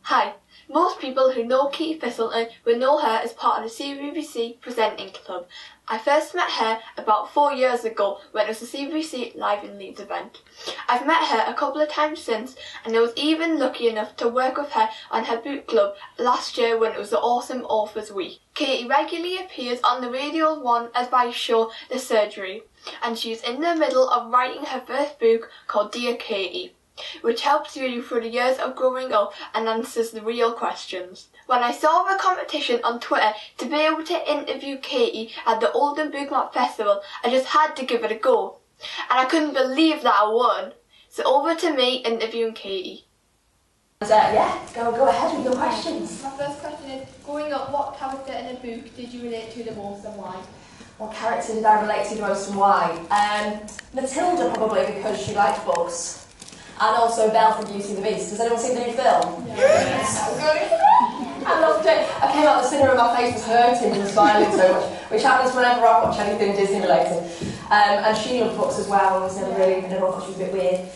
Hi. Most people who know Katie Thistleton will know her as part of the CBBC Presenting Club. I first met her about 4 years ago when it was the CBBC Live in Leeds event. I've met her a couple of times since, and I was even lucky enough to work with her on her book club last year when it was the Awesome Authors Week. Katie regularly appears on the Radio 1 advice show The Surgery, and she's in the middle of writing her first book called Dear Katie, which helps you through the years of growing up and answers the real questions. When I saw the competition on Twitter to be able to interview Katie at the Oldham Bookmark Festival, I just had to give it a go. And I couldn't believe that I won. So over to me interviewing Katie. Go ahead with your questions. My first question is, growing up, what character in a book did you relate to the most and why? What character did I relate to the most and why? Matilda, probably, because she liked books. And also Belle from Beauty and the Beast. Has anyone seen the new film? Yes. I loved it. I came out of the cinema and my face was hurting and smiling so much, which happens whenever I watch anything Disney related. And she loved books as well, and was never thought she was a bit weird.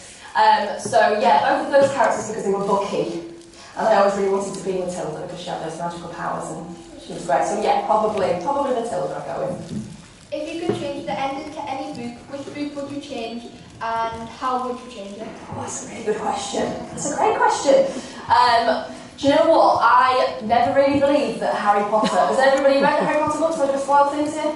So yeah, both of those characters because they were booky. And I always really wanted to be Matilda because she had those magical powers and she was great. So yeah, probably Matilda I'd go with. If you could change the ending to any book, which book would you change and how would you change it? Oh, that's a really good question. That's a great question. Do you know what? I never really believed that Harry Potter... Has everybody read the Harry Potter books? Am I going to spoil things here?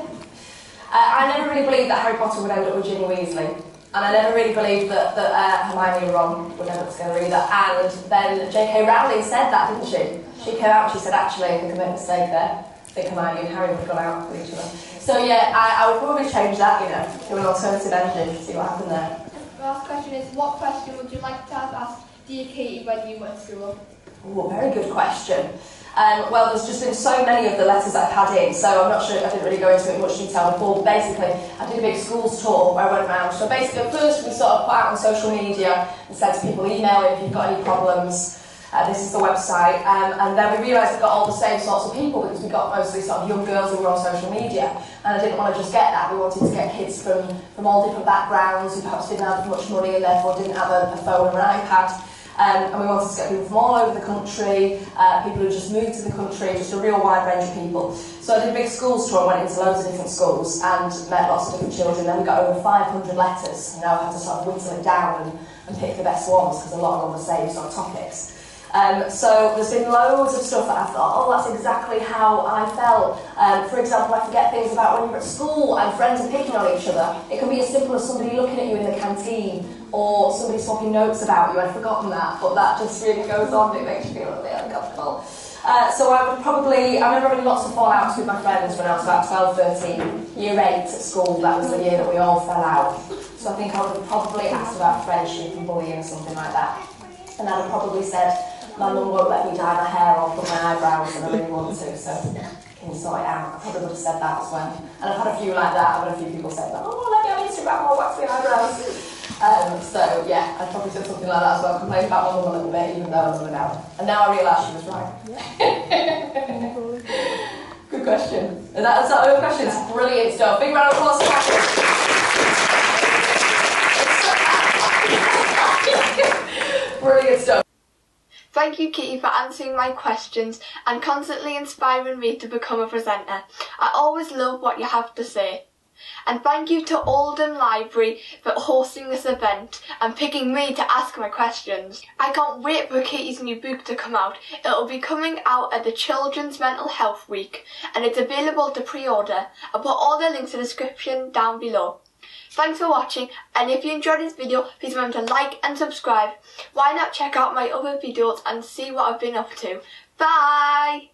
I never really believed that Harry Potter would end up with Ginny Weasley. And I never really believed that Hermione and Ron would end up together either. And then J.K. Rowling said that, didn't she? She came out and she said, actually, I think I made a mistake there. I think Hermione and Harry would have gone out with each other. So yeah, I would probably change that, to an alternative ending, see what happened there. The last question is, what question would you like to have asked Dear Katie when you went to school? Oh, very good question. Well, there's just been so many of the letters I've had in, so I'm not sure, I didn't really go into it in much detail before, but basically I did a big schools tour where I went around. So basically at first we sort of put out on social media and said to people, email if you've got any problems, this is the website, and then we realised we got all the same sorts of people because we got mostly sort of young girls who were on social media, and I didn't want to just get that. We wanted to get kids from all different backgrounds who perhaps didn't have much money and therefore didn't have a phone or an iPad. And we wanted to get people from all over the country, people who just moved to the country, just a real wide range of people. So I did a big schools tour and went into loads of different schools and met lots of different children. Then we got over 500 letters, and I had to sort of whittle it down and pick the best ones because a lot of them were the same sort of topics. So there's been loads of stuff that I thought, oh, that's exactly how I felt. For example, I forget things about when you're at school and friends are picking on each other. It can be as simple as somebody looking at you in the canteen or somebody swapping notes about you. I'd forgotten that, but that just really goes on. It makes you feel a bit uncomfortable. So I remember having lots of fallouts with my friends when I was about 12, 13, year 8 at school. That was the year that we all fell out. So I think I would have probably asked about friendship and bullying or something like that. And I'd have probably said, my mum won't let me dye my hair or put my eyebrows and I really want to, so can you sort it out? I probably would have said that as well. And I've had a few like that. I've had a few people say, oh, let me on Instagram or wax my eyebrows. So yeah, I'd probably said something like that as well, complained about my mum a little bit, even though I'm mum now. And now I realise she was right. Good question. And that's our own question. It's brilliant stuff. Big round of applause for Catherine. Brilliant stuff. Thank you, Katie, for answering my questions and constantly inspiring me to become a presenter. I always love what you have to say. And thank you to Oldham Library for hosting this event and picking me to ask my questions. I can't wait for Katie's new book to come out. It'll be coming out at the Children's Mental Health Week and it's available to pre-order. I'll put all the links in the description down below. Thanks for watching, and if you enjoyed this video, please remember to like and subscribe. Why not check out my other videos and see what I've been up to. Bye!